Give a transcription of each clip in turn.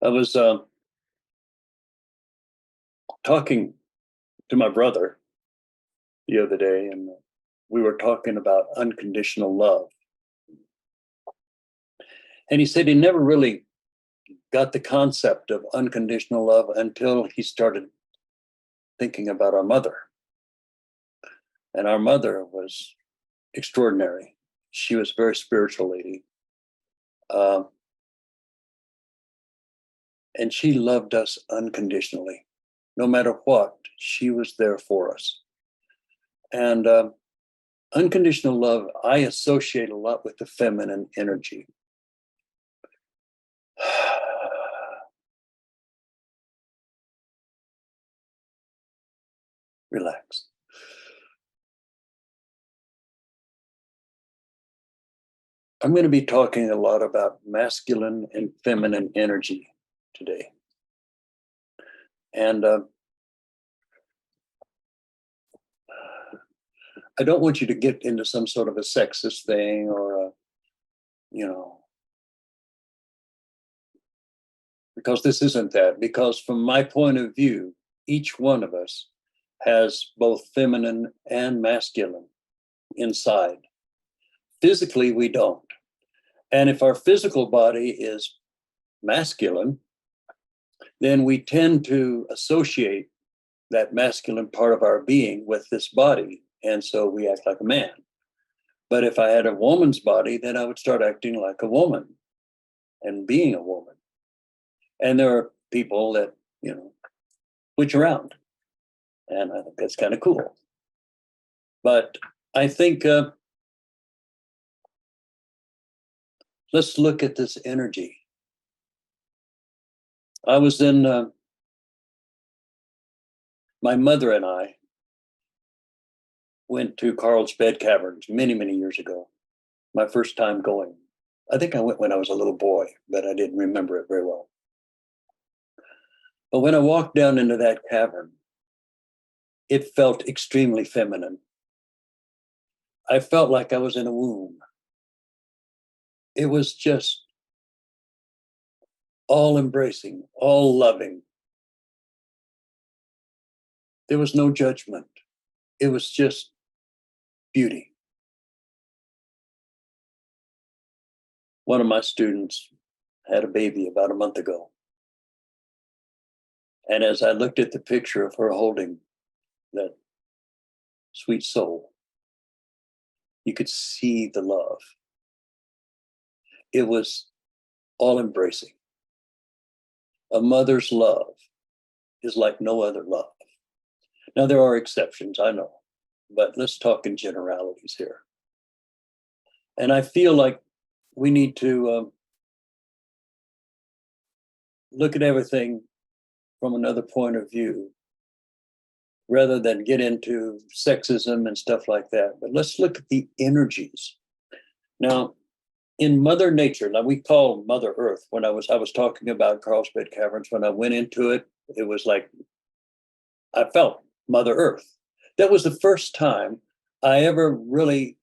I was talking to my brother the other day, and we were talking about unconditional love. And he said he never really got the concept of unconditional love until he started thinking about our mother. And our mother was extraordinary. She was a very spiritual lady. Um, and she loved us unconditionally. No matter what, she was there for us. And unconditional love, I associate a lot with the feminine energy. Relax. I'm going to be talking a lot about masculine and feminine energy today. And I don't want you to get into some sort of a sexist thing or, because this isn't that. Because from my point of view, each one of us has both feminine and masculine inside. Physically, we don't. And if our physical body is masculine, then we tend to associate that masculine part of our being with this body. And so we act like a man. But if I had a woman's body, then I would start acting like a woman and being a woman. And there are people that, switch around. And I think that's kind of cool. But I think let's look at this energy. I was in, my mother and I went to Carlsbad Caverns many, many years ago. My first time going. I think I went when I was a little boy, but I didn't remember it very well. But when I walked down into that cavern, it felt extremely feminine. I felt like I was in a womb. It was just all embracing, all loving. There was no judgment. It was just beauty. One of my students had a baby about a month ago. And as I looked at the picture of her holding that sweet soul, you could see the love. It was all embracing. A mother's love is like no other love. Now, there are exceptions, I know, but let's talk in generalities here. And I feel like we need to look at everything from another point of view rather than get into sexism and stuff like that. But let's look at the energies. Now, in Mother Nature, now we call Mother Earth, when I was talking about Carlsbad Caverns, when I went into it, it was like I felt Mother Earth. That was the first time I ever really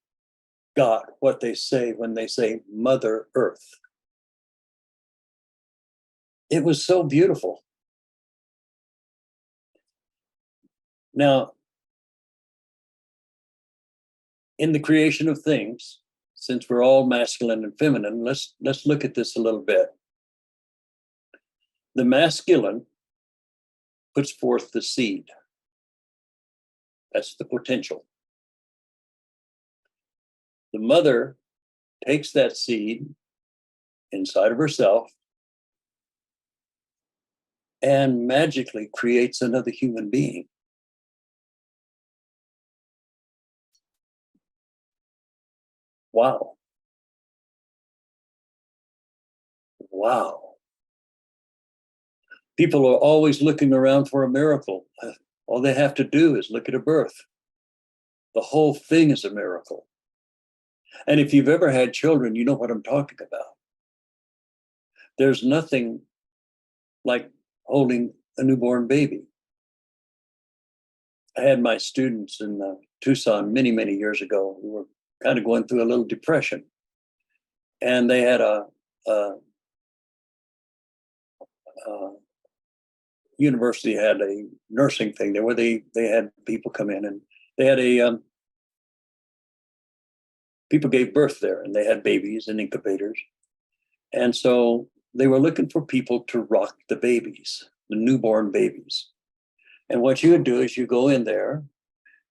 got what they say when they say Mother Earth. It was so beautiful. Now, in the creation of things, since we're all masculine and feminine, let's look at this a little bit. The masculine puts forth the seed. That's the potential. The mother takes that seed inside of herself and magically creates another human being. Wow. Wow. People are always looking around for a miracle. All they have to do is look at a birth. The whole thing is a miracle. And if you've ever had children, you know what I'm talking about. There's nothing like holding a newborn baby. I had my students in Tucson many, many years ago who were kind of going through a little depression. And they had a university had a nursing thing there where they had people come in, and they had a people gave birth there, and they had babies in incubators. And so they were looking for people to rock the babies, the newborn babies. And what you would do is you go in there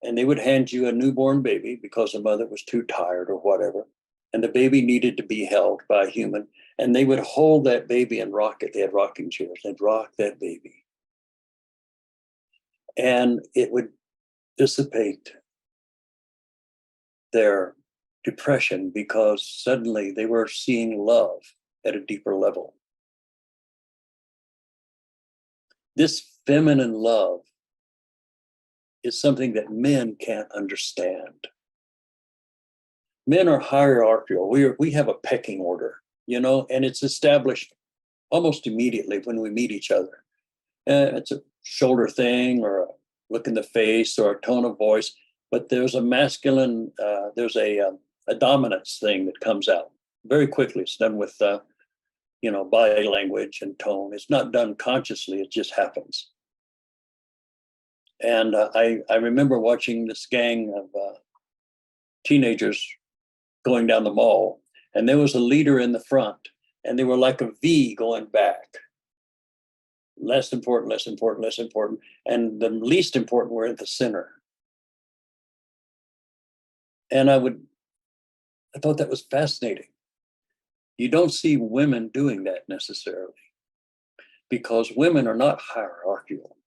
and they would hand you a newborn baby because the mother was too tired or whatever. And the baby needed to be held by a human. And they would hold that baby and rock it. They had rocking chairs. They'd rock that baby. And it would dissipate their depression because suddenly they were seeing love at a deeper level. This feminine love is something that men can't understand. Men are hierarchical. We have a pecking order, and it's established almost immediately when we meet each other. It's a shoulder thing or a look in the face or a tone of voice, but there's a masculine, there's a dominance thing that comes out very quickly. It's done with, body language and tone. It's not done consciously, it just happens. And I remember watching this gang of teenagers going down the mall, and there was a leader in the front, and they were like a V going back. Less important, less important, less important. And the least important were at the center. And I thought that was fascinating. You don't see women doing that necessarily, because women are not hierarchical.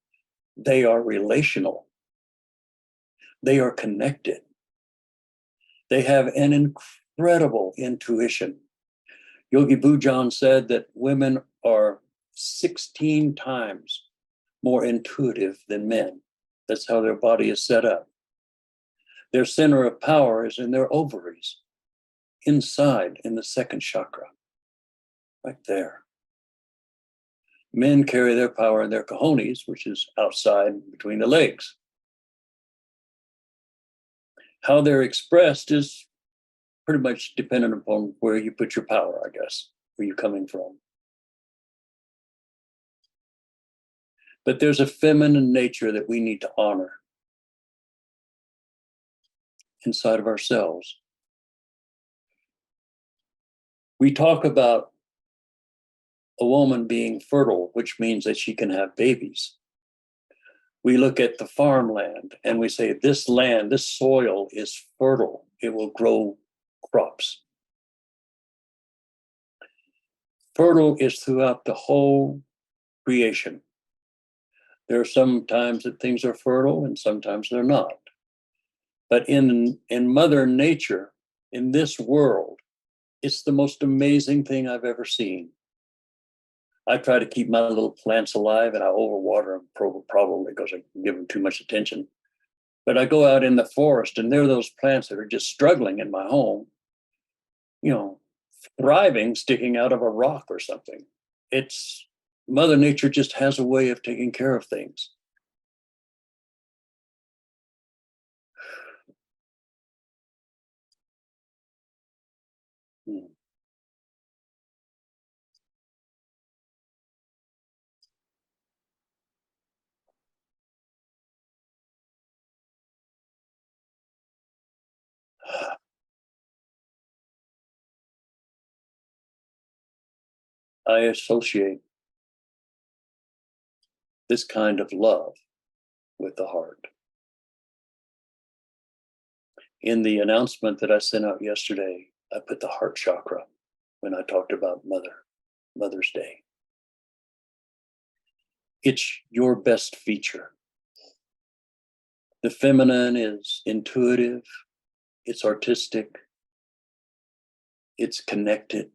They are relational. They are connected. They have an incredible intuition. Yogi Bhujan said that women are 16 times more intuitive than men. That's how their body is set up. Their center of power is in their ovaries, inside in the second chakra, right there. Men carry their power in their cojones, which is outside between the legs. How they're expressed is pretty much dependent upon where you put your power, I guess, where you're coming from. But there's a feminine nature that we need to honor inside of ourselves. We talk about a woman being fertile, which means that she can have babies. We look at the farmland and we say, this land, this soil is fertile. It will grow crops. Fertile is throughout the whole creation. There are some times that things are fertile and sometimes they're not. But in Mother Nature, in this world, it's the most amazing thing I've ever seen. I try to keep my little plants alive, and I overwater them probably because I give them too much attention. But I go out in the forest, and there are those plants that are just struggling in my home, thriving, sticking out of a rock or something. It's Mother Nature just has a way of taking care of things. I associate this kind of love with the heart. In the announcement that I sent out yesterday, I put the heart chakra when I talked about Mother's Day. It's your best feature. The feminine is intuitive, it's artistic, it's connected,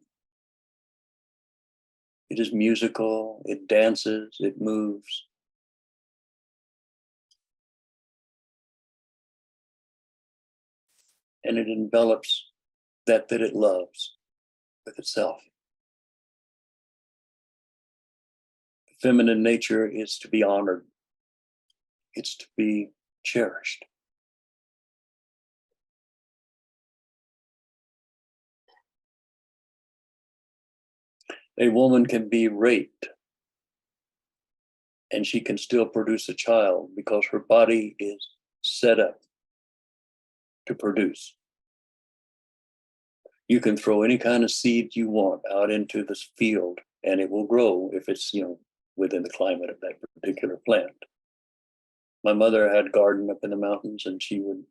it is musical, it dances, it moves. And it envelops that it loves with itself. Feminine nature is to be honored. It's to be cherished. A woman can be raped and she can still produce a child because her body is set up to produce. You can throw any kind of seed you want out into this field and it will grow if it's, within the climate of that particular plant. My mother had a garden up in the mountains, and she would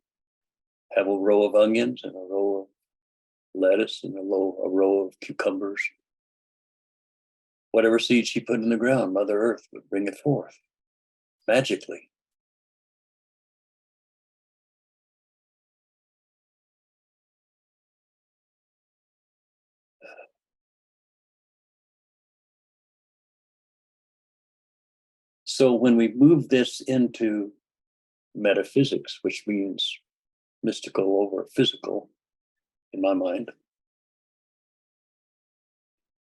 have a row of onions and a row of lettuce and a row of cucumbers. Whatever seed she put in the ground, Mother Earth would bring it forth magically. So when we move this into metaphysics, which means mystical over physical, in my mind,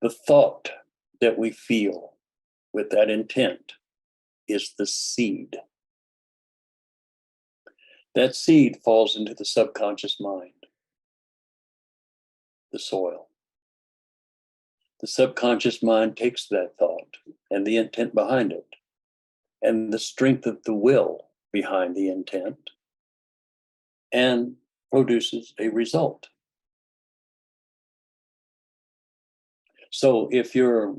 the thought that we feel with that intent is the seed. That seed falls into the subconscious mind, the soil. The subconscious mind takes that thought and the intent behind it, and the strength of the will behind the intent, and produces a result. So if you're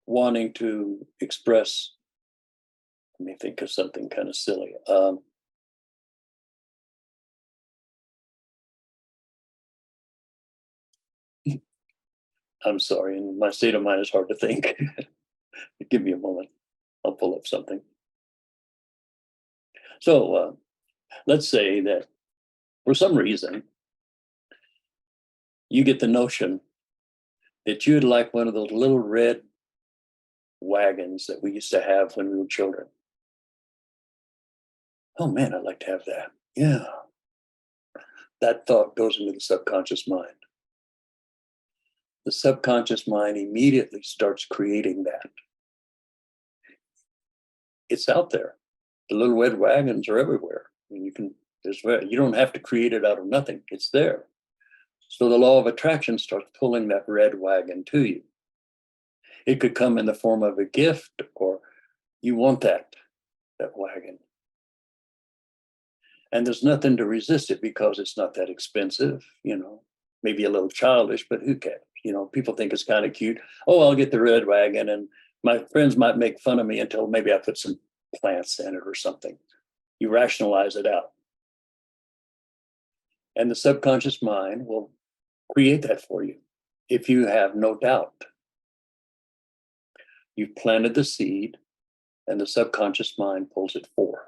wanting to express, let me think of something kind of silly. I'm sorry, and my state of mind is hard to think. Give me a moment. I'll pull up something. So let's say that for some reason, you get the notion that you'd like one of those little red wagons that we used to have when we were children. Oh man, I'd like to have that. Yeah. That thought goes into the subconscious mind. The subconscious mind immediately starts creating that. It's out there. The little red wagons are everywhere. I mean, you don't have to create it out of nothing. It's there. So the law of attraction starts pulling that red wagon to you. It could come in the form of a gift, or you want that wagon. And there's nothing to resist it because it's not that expensive, maybe a little childish, but who cares? People think it's kind of cute. Oh, I'll get the red wagon, and my friends might make fun of me until maybe I put some plants in it or something. You rationalize it out. And the subconscious mind will create that for you if you have no doubt. You've planted the seed, and the subconscious mind pulls it forth.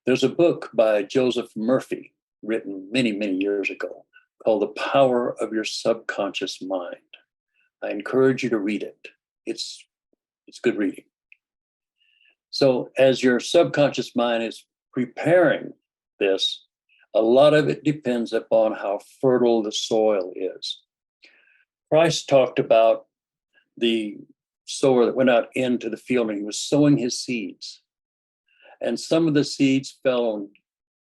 There's a book by Joseph Murphy, written many, many years ago, called The Power of Your Subconscious Mind. I encourage you to read it. It's good reading. So as your subconscious mind is preparing this, a lot of it depends upon how fertile the soil is. Christ talked about the sower that went out into the field and he was sowing his seeds. And some of the seeds fell on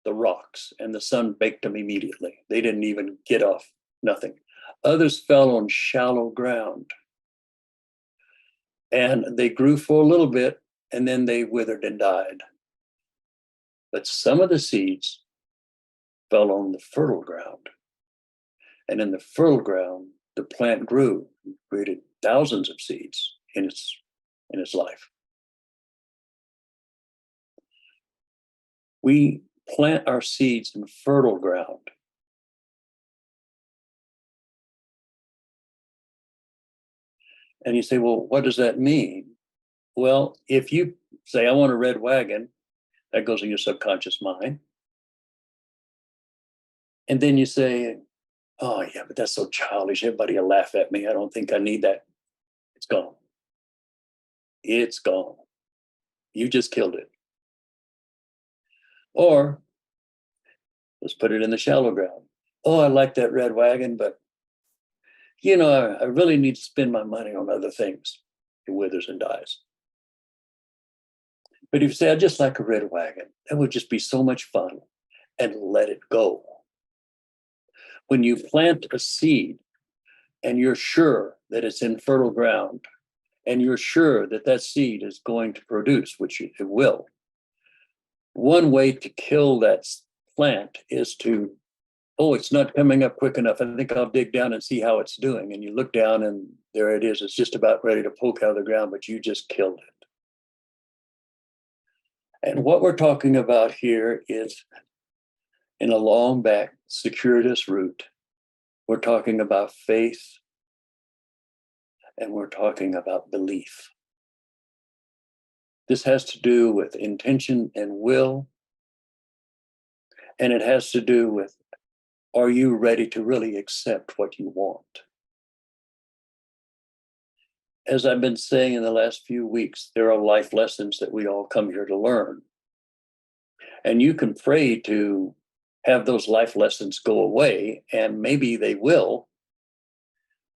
the rocks and the sun baked them immediately. They didn't even get off, nothing. Others fell on shallow ground. And they grew for a little bit and then they withered and died. But some of the seeds fell on the fertile ground. And in the fertile ground, the plant grew, created thousands of seeds in its life. We plant our seeds in fertile ground. And you say, well, what does that mean? Well, if you say, I want a red wagon, that goes in your subconscious mind. And then you say, oh, yeah, but that's so childish. Everybody will laugh at me. I don't think I need that. It's gone. It's gone. You just killed it. Or let's put it in the shallow ground. Oh, I like that red wagon, but I really need to spend my money on other things. It withers and dies. But if you say, I just like a red wagon, that would just be so much fun, and let it go. When you plant a seed and you're sure that it's in fertile ground and you're sure that that seed is going to produce, which it will. One way to kill that plant is to, oh, it's not coming up quick enough. I think I'll dig down and see how it's doing. And you look down and there it is. It's just about ready to poke out of the ground, but you just killed it. And what we're talking about here is, in a long back circuitous route, we're talking about faith and we're talking about belief. This has to do with intention and will, and it has to do with, are you ready to really accept what you want? As I've been saying in the last few weeks, there are life lessons that we all come here to learn. And you can pray to have those life lessons go away, and maybe they will,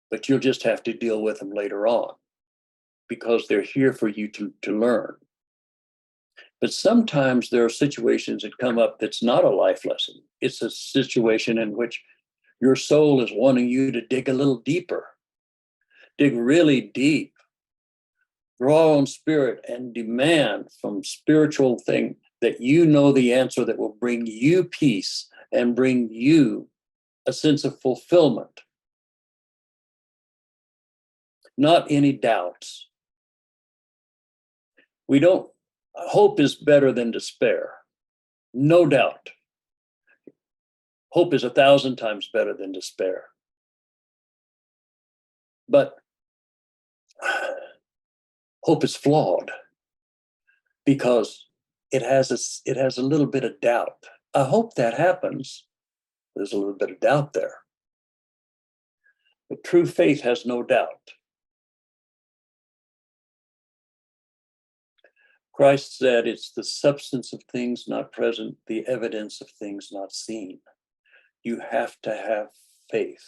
but you'll just have to deal with them later on because they're here for you to learn. But sometimes there are situations that come up that's not a life lesson. It's a situation in which your soul is wanting you to dig a little deeper, dig really deep, draw on spirit and demand from spiritual thing that you know the answer that will bring you peace and bring you a sense of fulfillment. Not any doubts. Hope is better than despair. No doubt. Hope is 1,000 times better than despair. But hope is flawed because it has a little bit of doubt. I hope that happens. There's a little bit of doubt there. But true faith has no doubt. Christ said it's the substance of things not present, the evidence of things not seen. You have to have faith.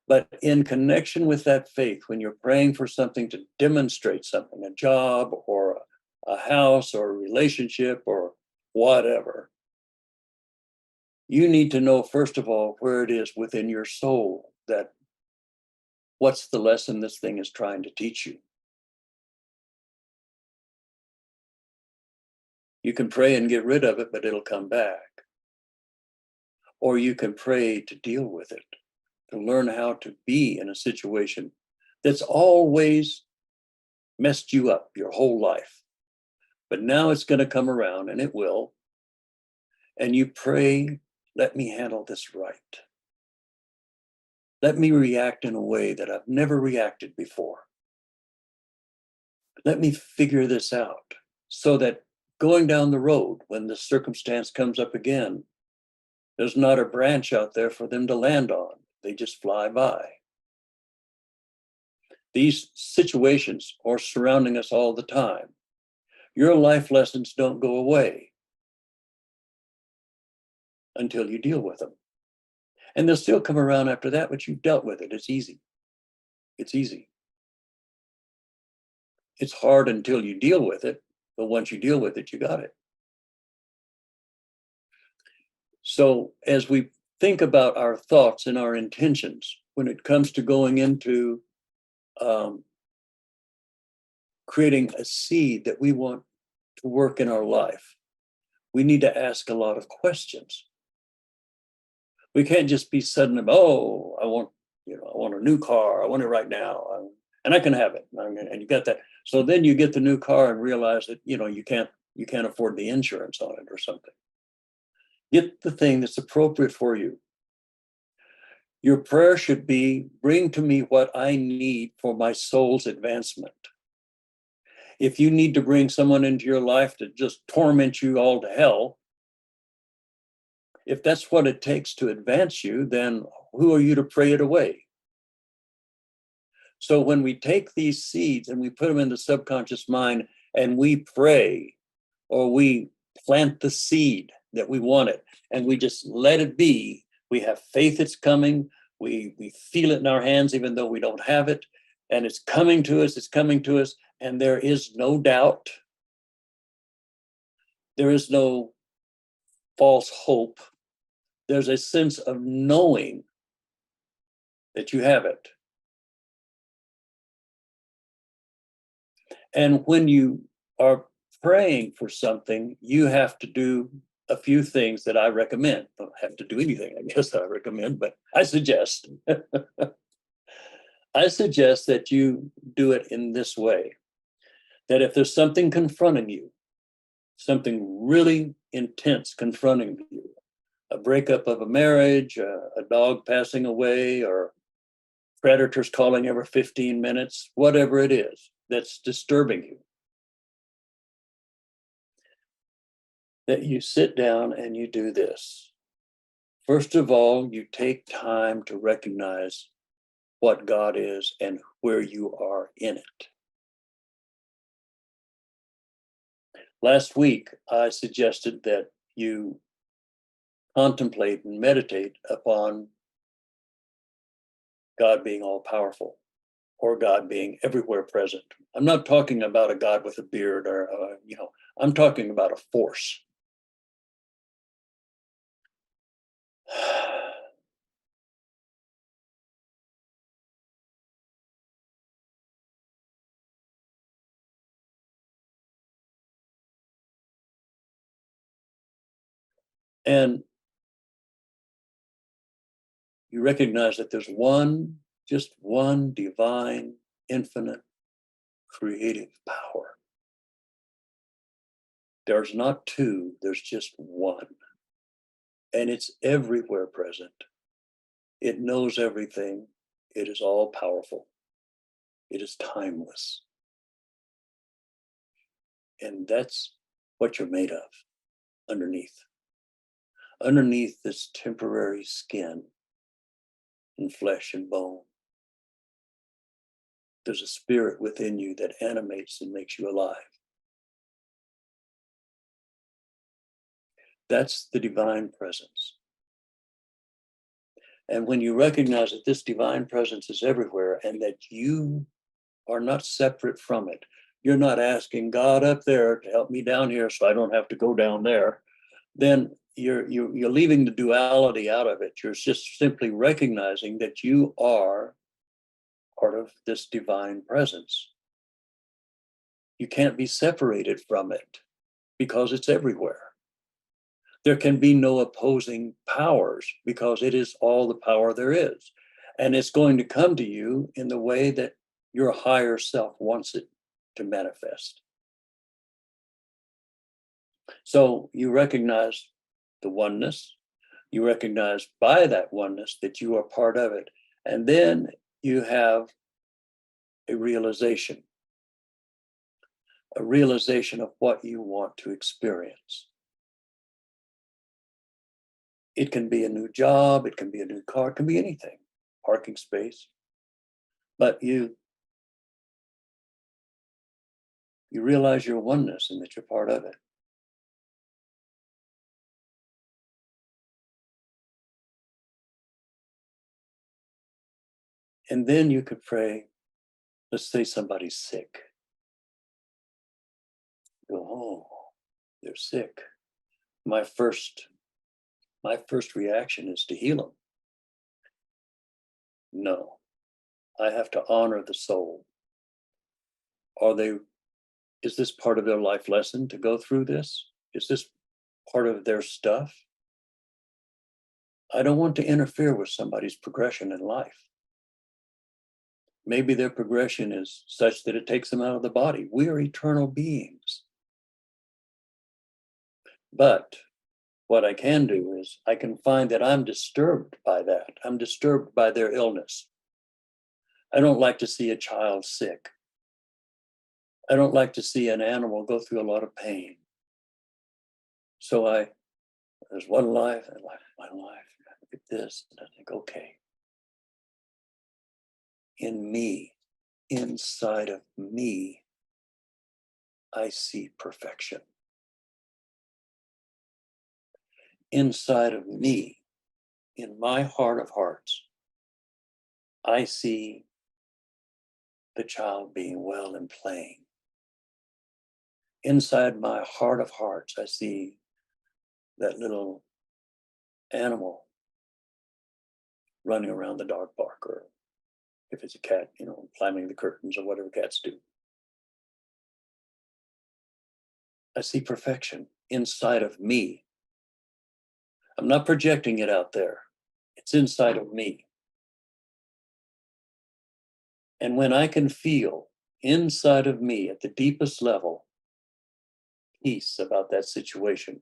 But in connection with that faith, when you're praying for something to demonstrate something, a job or a house or a relationship or whatever, you need to know, first of all, where it is within your soul that what's the lesson this thing is trying to teach you. You can pray and get rid of it, but it'll come back. Or you can pray to deal with it, to learn how to be in a situation that's always messed you up your whole life. But now it's going to come around, and it will. And you pray, let me handle this right. Let me react in a way that I've never reacted before. Let me figure this out so that going down the road, when the circumstance comes up again, there's not a branch out there for them to land on. They just fly by. These situations are surrounding us all the time. Your life lessons don't go away until you deal with them. And they'll still come around after that, but you've dealt with it. It's easy. It's easy. It's hard until you deal with it, but once you deal with it, you got it. So as we think about our thoughts and our intentions, when it comes to going into creating a seed that we want to work in our life, we need to ask a lot of questions. We can't just be sudden about, oh, I want a new car. I want it right now, and I can have it. And you got that. So then you get the new car and realize that you can't afford the insurance on it or something. Get the thing that's appropriate for you. Your prayer should be, bring to me what I need for my soul's advancement. If you need to bring someone into your life to just torment you all to hell, if that's what it takes to advance you, then who are you to pray it away? So when we take these seeds and we put them in the subconscious mind and we pray, or we plant the seed that we wanted and we just let it be, we have faith it's coming, we feel it in our hands even though we don't have it, and it's coming to us, and there is no doubt. There is no false hope. There's a sense of knowing that you have it. And when you are praying for something, you have to do a few things that I recommend. I don't have to do anything, I guess I recommend, but I suggest. I suggest that you do it in this way, that if there's something confronting you, something really intense confronting you, a breakup of a marriage, a dog passing away, or predators calling every 15 minutes, whatever it is that's disturbing you, that you sit down and you do this. First of all, you take time to recognize what God is and where you are in it. Last week, I suggested that you contemplate and meditate upon God being all powerful or God being everywhere present. I'm not talking about a God with a beard or, I'm talking about a force. And you recognize that there's just one divine, infinite, creative power. There's not two, there's just one. And it's everywhere present. It knows everything. It is all powerful. It is timeless. And that's what you're made of underneath. Underneath this temporary skin and flesh and bone, there's a spirit within you that animates and makes you alive. That's the divine presence. And when you recognize that this divine presence is everywhere and that you are not separate from it, you're not asking God up there to help me down here so I don't have to go down there, then you're leaving the duality out of it. You're just simply recognizing that you are part of this divine presence. You can't be separated from it because it's everywhere. There can be no opposing powers because it is all the power there is. And it's going to come to you in the way that your higher self wants it to manifest. So you recognize the oneness, you recognize by that oneness that you are part of it. And then you have a realization of what you want to experience. It can be a new job, it can be a new car, it can be anything, parking space. But you realize your oneness and that you're part of it. And then you could pray, let's say somebody's sick. Go, oh, they're sick. My first reaction is to heal them. No, I have to honor the soul. Is this part of their life lesson to go through this? Is this part of their stuff? I don't want to interfere with somebody's progression in life. Maybe their progression is such that it takes them out of the body. We are eternal beings. But what I can do is I can find that I'm disturbed by that. I'm disturbed by their illness. I don't like to see a child sick. I don't like to see an animal go through a lot of pain. So there's one life, and one life. I look at this, and I think, okay. In me, inside of me, I see perfection. Inside of me, in my heart of hearts, I see the child being well and playing. Inside my heart of hearts, I see that little animal running around the dog park, or if it's a cat, climbing the curtains or whatever cats do. I see perfection inside of me. I'm not projecting it out there. It's inside of me. And when I can feel inside of me at the deepest level peace about that situation,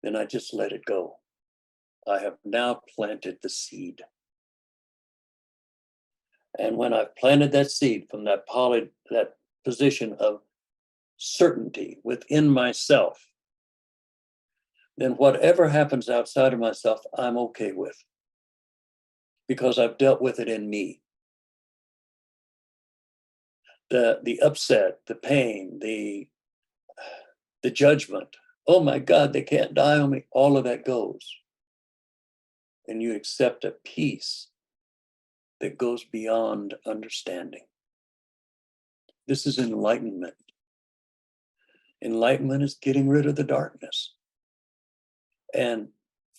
then I just let it go. I have now planted the seed. And when I've planted that seed from that position of certainty within myself, then whatever happens outside of myself, I'm okay with, because I've dealt with it in me. The upset, the pain, the judgment, oh my God, they can't die on me, all of that goes. And you accept a peace that goes beyond understanding. This is enlightenment. Enlightenment is getting rid of the darkness. And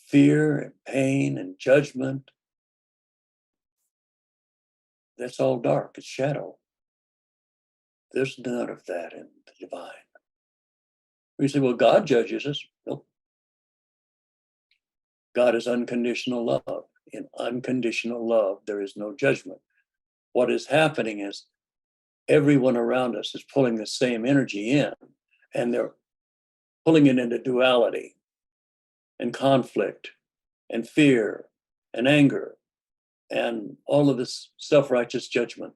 fear and pain and judgment, that's all dark, it's shadow. There's none of that in the divine. We say, well, God judges us. Nope. God is unconditional love. In unconditional love, there is no judgment. What is happening is everyone around us is pulling the same energy in, and they're pulling it into duality and conflict and fear and anger and all of this self-righteous judgment.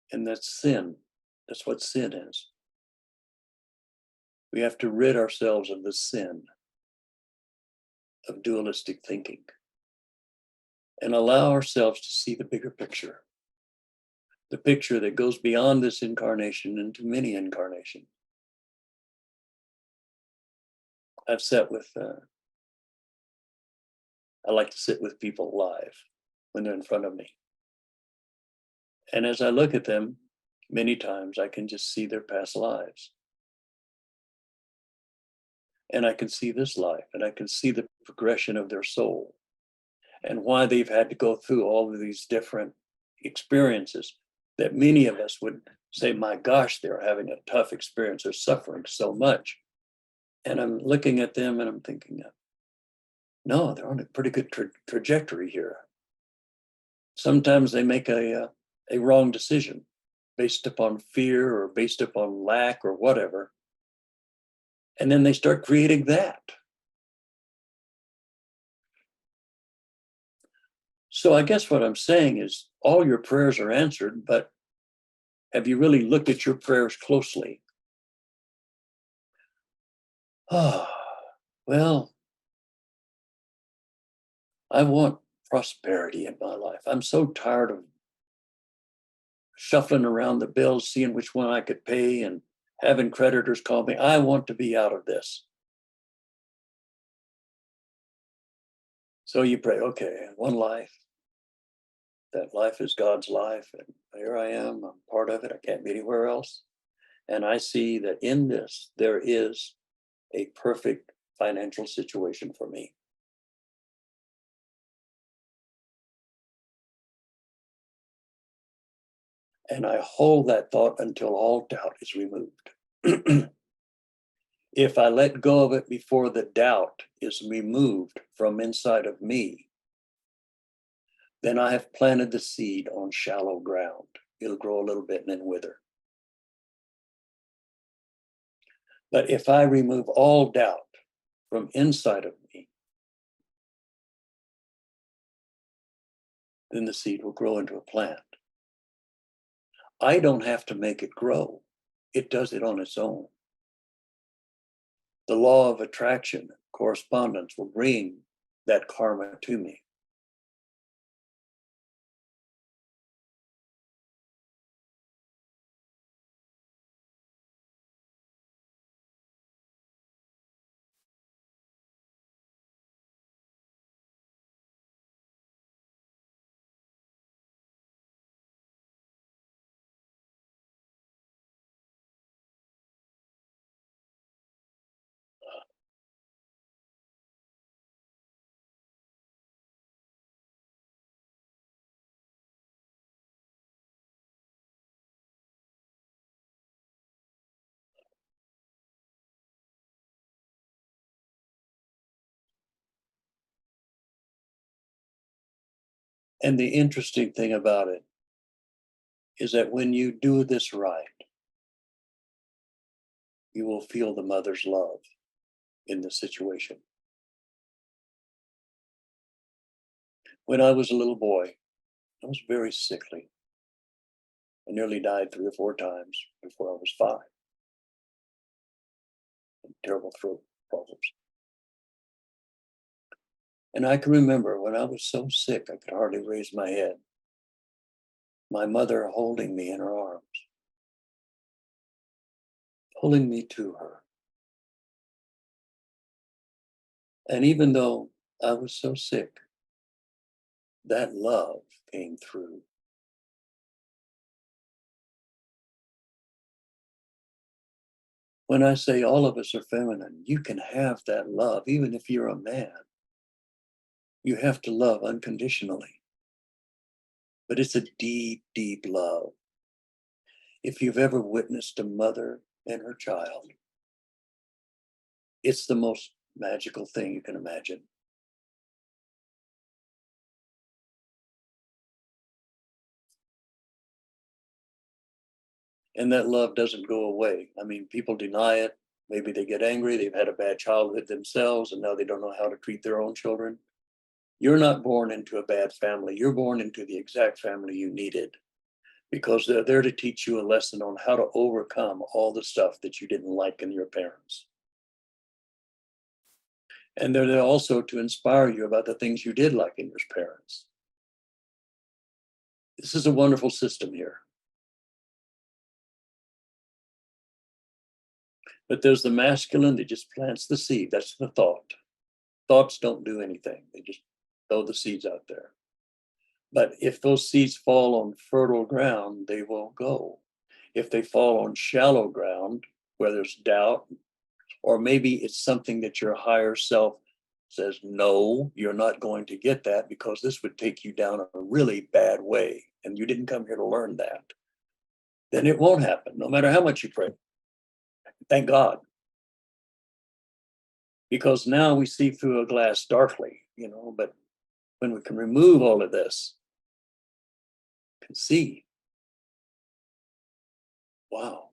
And that's sin. That's what sin is. We have to rid ourselves of the sin of dualistic thinking and allow ourselves to see the bigger picture, the picture that goes beyond this incarnation into many incarnations. I've sat with, I like to sit with people live when they're in front of me. And as I look at them, many times I can just see their past lives. And I can see this life, and I can see the progression of their soul and why they've had to go through all of these different experiences that many of us would say, my gosh, they're having a tough experience. They're suffering so much. And I'm looking at them and I'm thinking, no, they're on a pretty good trajectory here. Sometimes they make a wrong decision based upon fear or based upon lack or whatever. And then they start creating that. So I guess what I'm saying is all your prayers are answered, but have you really looked at your prayers closely? Ah, well, I want prosperity in my life. I'm so tired of shuffling around the bills, seeing which one I could pay and having creditors call me. I want to be out of this. So you pray, okay, one life. That life is God's life. And here I am, I'm part of it. I can't be anywhere else. And I see that in this, there is a perfect financial situation for me. And I hold that thought until all doubt is removed. If I let go of it before the doubt is removed from inside of me, then I have planted the seed on shallow ground. It'll grow a little bit and then wither. But if I remove all doubt from inside of me, then the seed will grow into a plant. I don't have to make it grow. It does it on its own. The law of attraction, correspondence will bring that karma to me. And the interesting thing about it is that when you do this right, you will feel the mother's love in the situation. When I was a little boy, I was very sickly. I nearly died 3 or 4 times before I was 5. Terrible throat problems. And I can remember when I was so sick I could hardly raise my head, my mother holding me in her arms, pulling me to her. And even though I was so sick, that love came through. When I say all of us are feminine, you can have that love, even if you're a man. You have to love unconditionally. But it's a deep, deep love. If you've ever witnessed a mother and her child, it's the most magical thing you can imagine. And that love doesn't go away. I mean, people deny it. Maybe they get angry. They've had a bad childhood themselves, and now they don't know how to treat their own children. You're not born into a bad family. You're born into the exact family you needed, because they're there to teach you a lesson on how to overcome all the stuff that you didn't like in your parents. And they're there also to inspire you about the things you did like in your parents. This is a wonderful system here. But there's the masculine that just plants the seed. That's the thought. Thoughts don't do anything. They just throw the seeds out there. But if those seeds fall on fertile ground, they will go. If they fall on shallow ground, where there's doubt, or maybe it's something that your higher self says, no, you're not going to get that because this would take you down a really bad way, and you didn't come here to learn that, then it won't happen, no matter how much you pray. Thank God. Because now we see through a glass darkly, but when we can remove all of this, we can see, wow.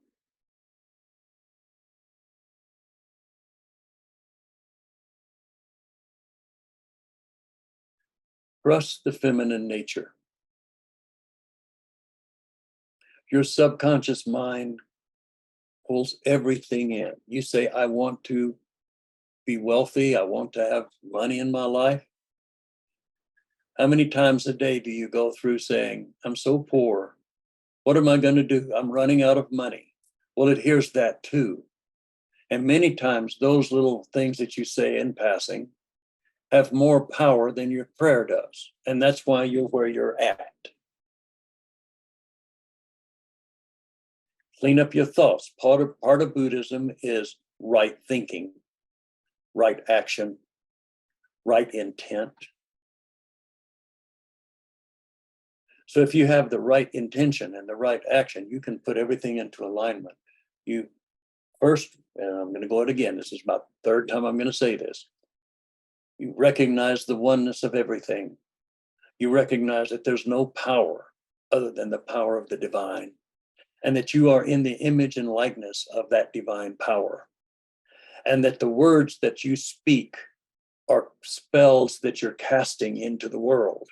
Trust the feminine nature. Your subconscious mind pulls everything in. You say, I want to be wealthy. I want to have money in my life. How many times a day do you go through saying, I'm so poor. What am I going to do? I'm running out of money. Well, it hears that too. And many times those little things that you say in passing have more power than your prayer does. And that's why you're where you're at. Clean up your thoughts. Part of Buddhism is right thinking, right action, right intent. So if you have the right intention and the right action, you can put everything into alignment. You first, and I'm going to go it again, this is about the third time I'm going to say this. You recognize the oneness of everything. You recognize that there's no power other than the power of the divine, and that you are in the image and likeness of that divine power, and that the words that you speak are spells that you're casting into the world.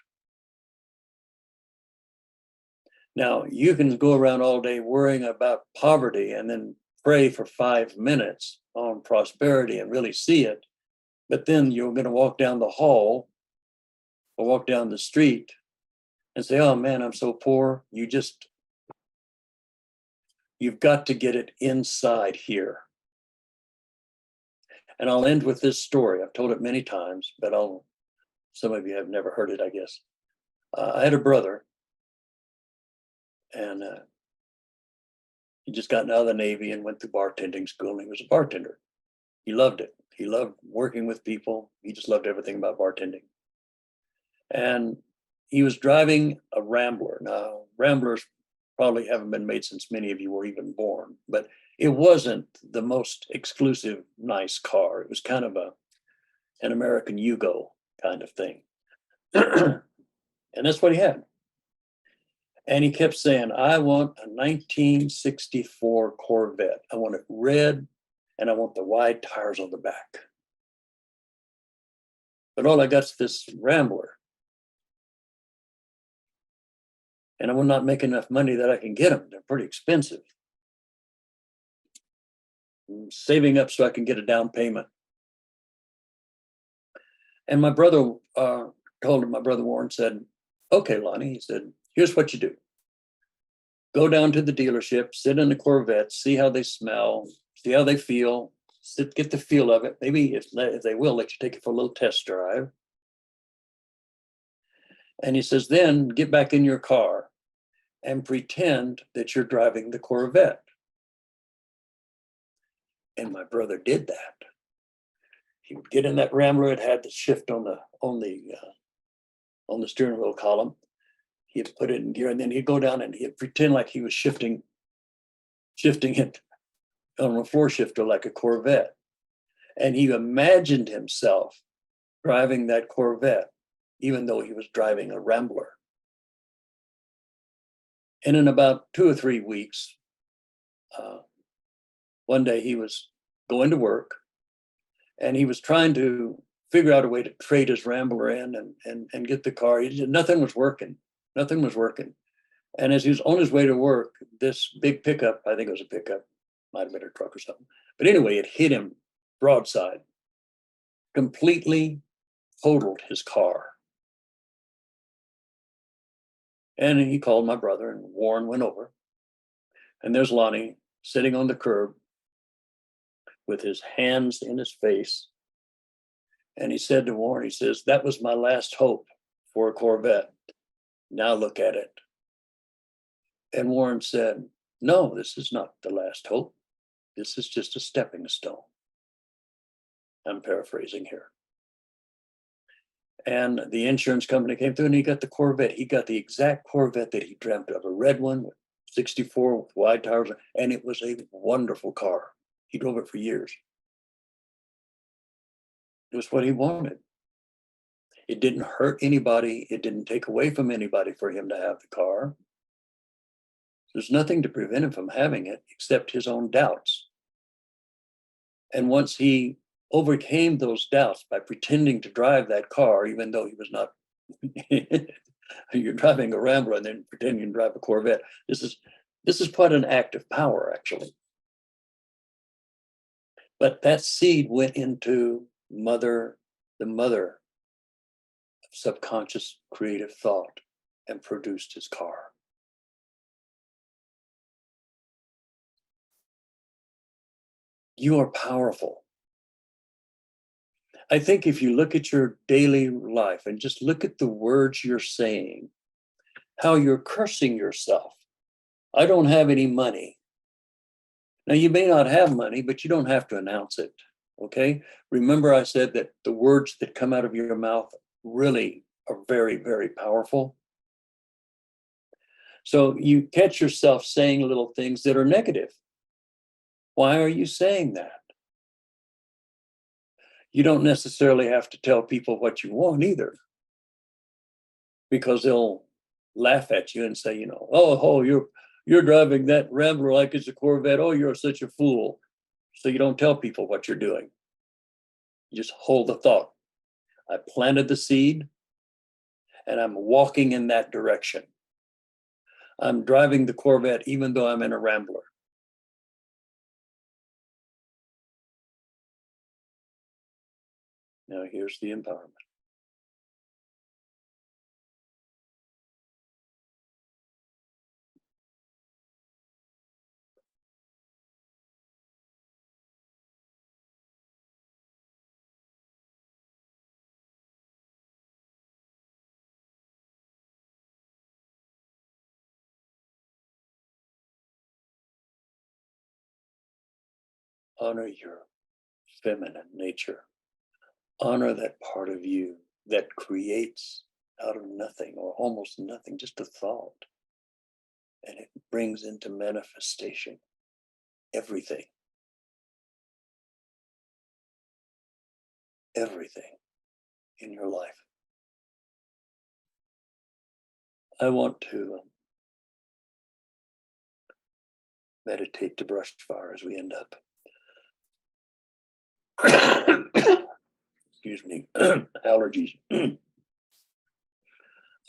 Now, you can go around all day worrying about poverty and then pray for 5 minutes on prosperity and really see it, but then you're going to walk down the hall or walk down the street and say, oh man, I'm so poor. You've got to get it inside here. And I'll end with this story. I've told it many times, but some of you have never heard it, I guess. I had a brother, and he just gotten out of the Navy and went through bartending school, and he was a bartender. He loved it. He loved working with people. He just loved everything about bartending. And he was driving a Rambler. Now, Ramblers probably haven't been made since many of you were even born, but it wasn't the most exclusive, nice car. It was kind of an American Yugo kind of thing. And that's what he had. And he kept saying, I want a 1964 Corvette. I want it red, and I want the wide tires on the back. But all I got's this Rambler. And I will not make enough money that I can get them. They're pretty expensive. I'm saving up so I can get a down payment. And my brother told him, my brother Warren said, okay, Lonnie, he said, here's what you do. Go down to the dealership, sit in the Corvette, see how they smell, see how they feel, get the feel of it. Maybe if they will, let you take it for a little test drive. And he says, then get back in your car and pretend that you're driving the Corvette. And my brother did that. He would get in that Rambler. It had the shift on the steering wheel column. He'd put it in gear, and then he'd go down and he'd pretend like he was shifting it on a floor shifter like a Corvette. And he imagined himself driving that Corvette, even though he was driving a Rambler. And in about 2 or 3 weeks, one day he was going to work, and he was trying to figure out a way to trade his Rambler in and get the car. Nothing was working. Nothing was working. And as he was on his way to work, this big pickup, I think it was a pickup, might have been a truck or something. But anyway, it hit him broadside, completely totaled his car. And he called my brother, and Warren went over. And there's Lonnie sitting on the curb with his hands in his face. And he said to Warren, he says, that was my last hope for a Corvette. Now look at it. And Warren said, no, this is not the last hope. This is just a stepping stone. I'm paraphrasing here. And the insurance company came through and he got the Corvette. He got the exact Corvette that he dreamt of, a red one, 64 with wide tires, and it was a wonderful car. He drove it for years. It was what he wanted. It didn't hurt anybody. It didn't take away from anybody for him to have the car. There's nothing to prevent him from having it except his own doubts. And once he overcame those doubts by pretending to drive that car, even though he was not, you're driving a Rambler and then pretending to drive a Corvette. This is quite an act of power, actually. But that seed went into the mother of subconscious creative thought and produced his car. You are powerful. I think if you look at your daily life and just look at the words you're saying, how you're cursing yourself. I don't have any money. Now, you may not have money, but you don't have to announce it, okay? Remember I said that the words that come out of your mouth really are very, very powerful. So you catch yourself saying little things that are negative. Why are you saying that? You don't necessarily have to tell people what you want either, because they'll laugh at you and say, you're driving that Rambler like it's a Corvette. Oh, you're such a fool. So you don't tell people what you're doing. You just hold the thought. I planted the seed and I'm walking in that direction. I'm driving the Corvette even though I'm in a Rambler. Now here's the empowerment. Honor your feminine nature. Honor that part of you that creates out of nothing or almost nothing, just a thought. And it brings into manifestation everything. Everything in your life. I want to meditate to brush fire as we end up. Excuse me, allergies.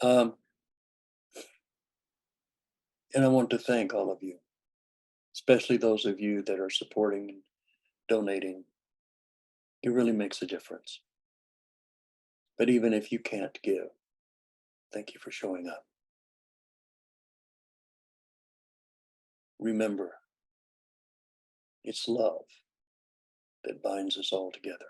And I want to thank all of you, especially those of you that are supporting and donating. It really makes a difference. But even if you can't give, thank you for showing up. Remember, it's love that binds us all together.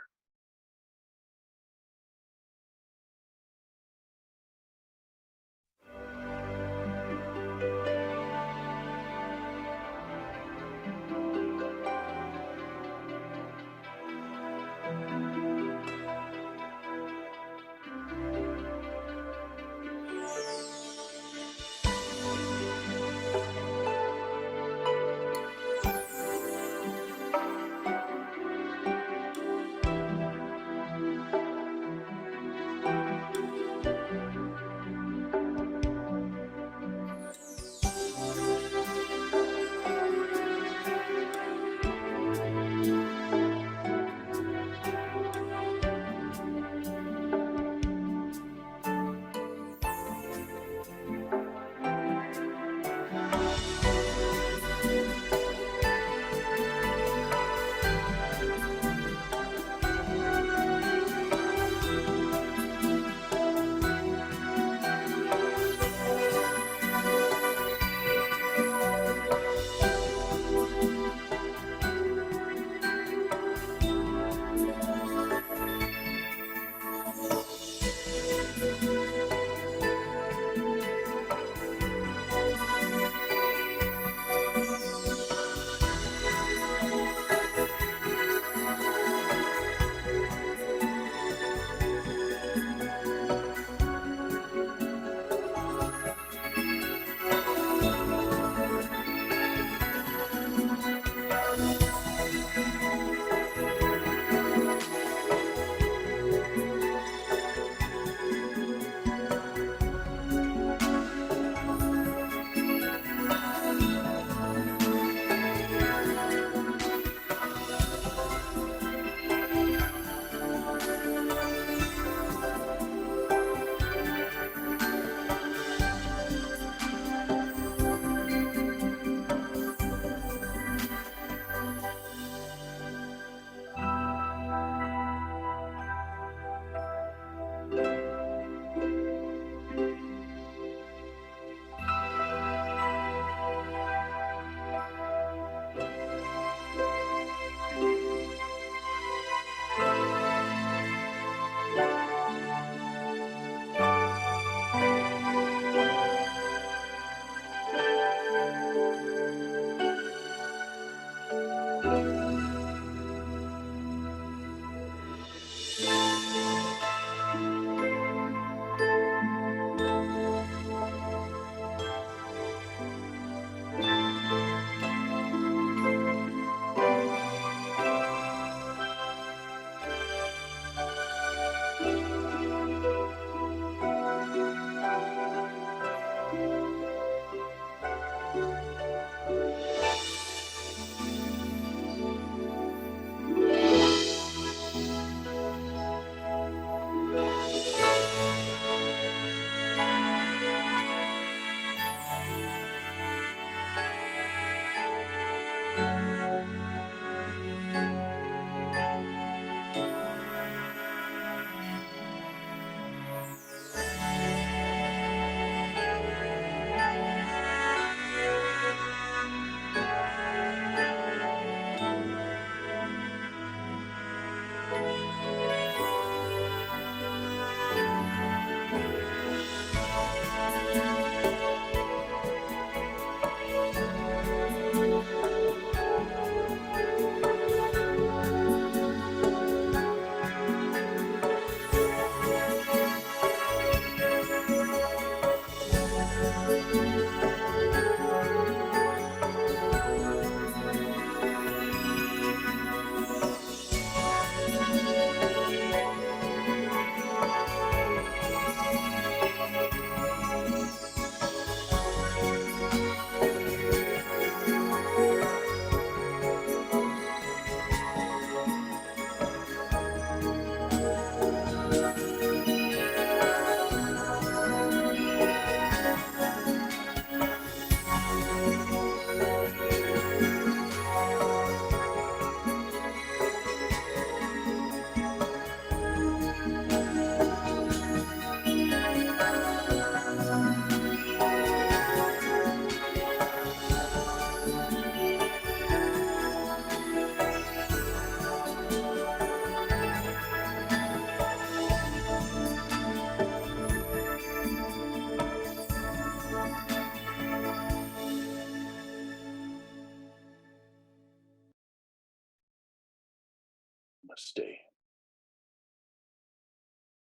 Namaste.